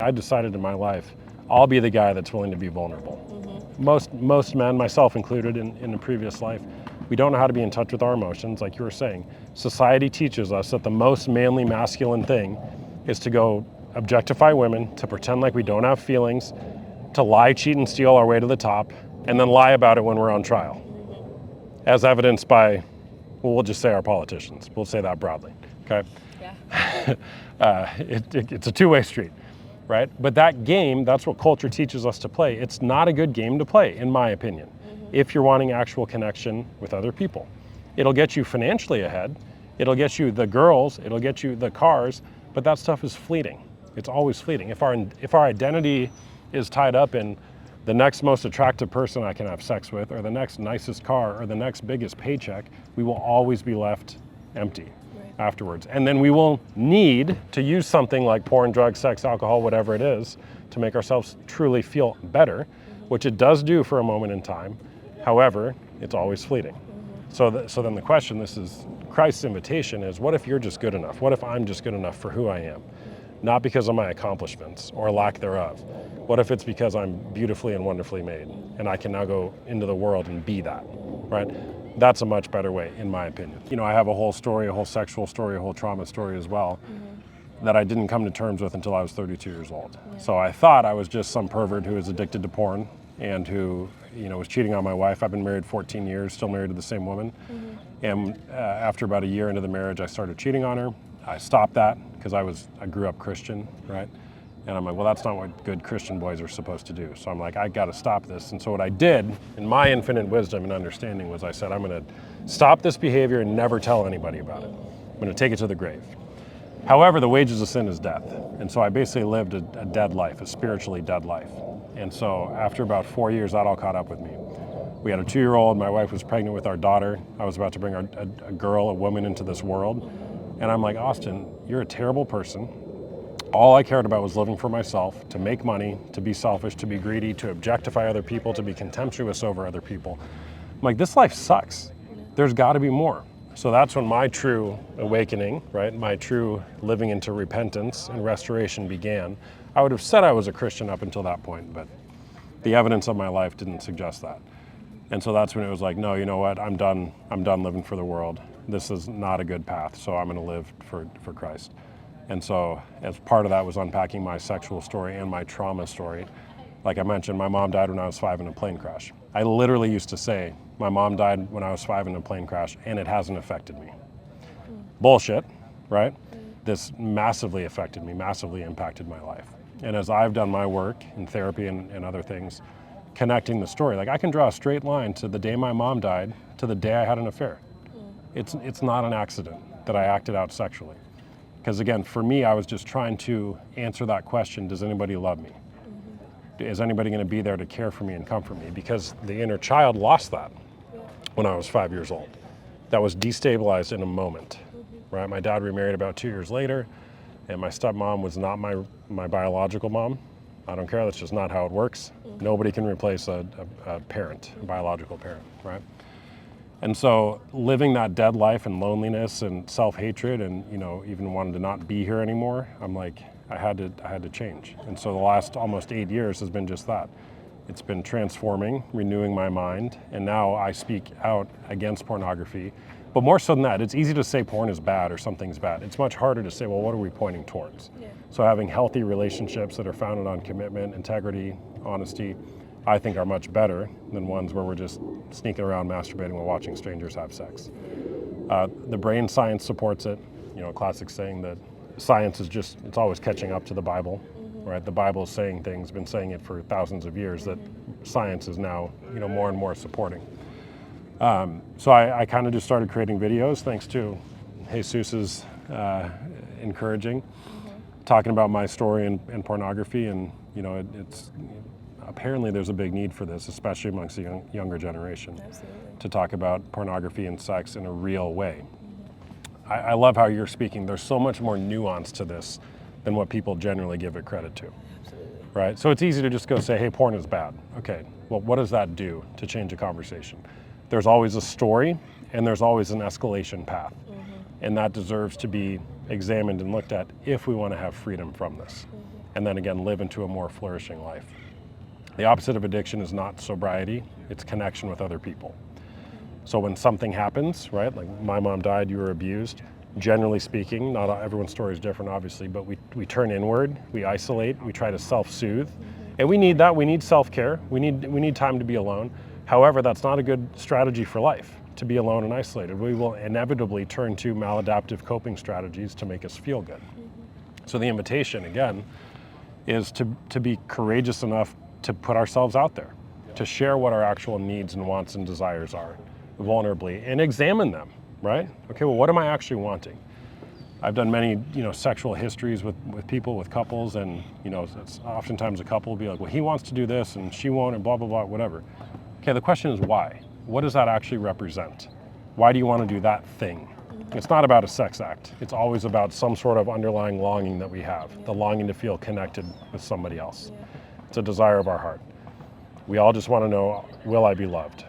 I decided in my life, I'll be the guy that's willing to be vulnerable. Most men, myself included in a previous life, we don't know how to be in touch with our emotions, like you were saying. Society teaches us that the most manly, masculine thing is to go objectify women, to pretend like we don't have feelings, to lie, cheat, and steal our way to the top, and then lie about it when we're on trial. As evidenced by, well, we'll just say our politicians. We'll say that broadly, okay? Yeah. It's a two-way street, right? But that game, that's what culture teaches us to play. It's not a good game to play, in my opinion, if you're wanting actual connection with other people. It'll get you financially ahead. It'll get you the girls. It'll get you the cars. But that stuff is fleeting. It's always fleeting. If our identity is tied up in the next most attractive person I can have sex with, or the next nicest car, or the next biggest paycheck, we will always be left empty afterwards. And then we will need to use something like porn, drugs, sex, alcohol, whatever it is, to make ourselves truly feel better, which it does do for a moment in time. However, it's always fleeting. So then the question, this is Christ's invitation, is what if you're just good enough? What if I'm just good enough for who I am? Not because of my accomplishments or lack thereof. What if it's because I'm beautifully and wonderfully made and I can now go into the world and be that, right? That's a much better way, in my opinion. You know, I have a whole story, a whole sexual story, a whole trauma story as well, that I didn't come to terms with until I was 32 years old. So I thought I was just some pervert who was addicted to porn and who, you know, was cheating on my wife. I've been married 14 years, still married to the same woman. And after about a year into the marriage, I started cheating on her. I stopped that because I grew up Christian, right? And I'm like, well, that's not what good Christian boys are supposed to do. So I'm like, I got to stop this. And so what I did, in my infinite wisdom and understanding, was I said, I'm going to stop this behavior and never tell anybody about it. I'm going to take it to the grave. However, the wages of sin is death. And so I basically lived a dead life, a spiritually dead life. And so after about 4 years, that all caught up with me. We had a 2-year-old. My wife was pregnant with our daughter. I was about to bring a woman into this world. And I'm like, Austin, you're a terrible person. All I cared about was living for myself, to make money, to be selfish, to be greedy, to objectify other people, to be contemptuous over other people. I'm like, this life sucks. There's got to be more. So that's when my true awakening, right, my true living into repentance and restoration began. I would have said I was a Christian up until that point, but the evidence of my life didn't suggest that. And so that's when it was like, no, you know what, I'm done living for the world. This is not a good path, so I'm going to live for Christ. And so as part of that was unpacking my sexual story and my trauma story. Like I mentioned, my mom died when I was 5 in a plane crash. I literally used to say, my mom died when I was 5 in a plane crash and it hasn't affected me. Bullshit, right? This massively affected me, massively impacted my life. And as I've done my work in therapy and other things, connecting the story, like I can draw a straight line to the day my mom died to the day I had an affair. It's not an accident that I acted out sexually. Because again, for me, I was just trying to answer that question, does anybody love me? Is anybody going to be there to care for me and comfort me? Because the inner child lost that when I was 5 years old. That was destabilized in a moment, right? My dad remarried about 2 years later, and my stepmom was not my biological mom. I don't care, that's just not how it works. Nobody can replace a parent, a biological parent, right? And so living that dead life and loneliness and self-hatred and, you know, even wanting to not be here anymore, I'm like, I had to change. And so the last almost 8 years has been just that. It's been transforming, renewing my mind, and now I speak out against pornography. But more so than that, it's easy to say porn is bad or something's bad. It's much harder to say, well, what are we pointing towards? So having healthy relationships that are founded on commitment, integrity, honesty, I think are much better than ones where we're just sneaking around masturbating while watching strangers have sex. The brain science supports it. You know, a classic saying that science is it's always catching up to the Bible, right? The Bible is saying things, been saying it for thousands of years, that science is now, you know, more and more supporting. So I kind of just started creating videos thanks to Jesus's encouraging, talking about my story in pornography, and you know, it's apparently there's a big need for this, especially amongst the younger generation. Absolutely. To talk about pornography and sex in a real way. I love how you're speaking. There's so much more nuance to this than what people generally give it credit to. Absolutely. Right? So it's easy to just go say, hey, porn is bad. Okay, well, what does that do to change a conversation? There's always a story and there's always an escalation path. And that deserves to be examined and looked at if we want to have freedom from this. and then again live into a more flourishing life. The opposite of addiction is not sobriety, it's connection with other people. So when something happens, right, like my mom died, you were abused, generally speaking, not everyone's story is different obviously, but we turn inward, we isolate, we try to self-soothe. And we need that, we need self-care, we need time to be alone. However, that's not a good strategy for life, to be alone and isolated. We will inevitably turn to maladaptive coping strategies to make us feel good. So the invitation, again, is to be courageous enough to put ourselves out there, to share what our actual needs and wants and desires are, vulnerably, and examine them, right? Okay, well, what am I actually wanting? I've done many, sexual histories with people, with couples, and, it's oftentimes a couple will be like, well, he wants to do this and she won't, and blah, blah, blah, whatever. Okay, the question is why? What does that actually represent? Why do you want to do that thing? It's not about a sex act. It's always about some sort of underlying longing that we have, the longing to feel connected with somebody else. It's a desire of our heart. We all just want to know, will I be loved?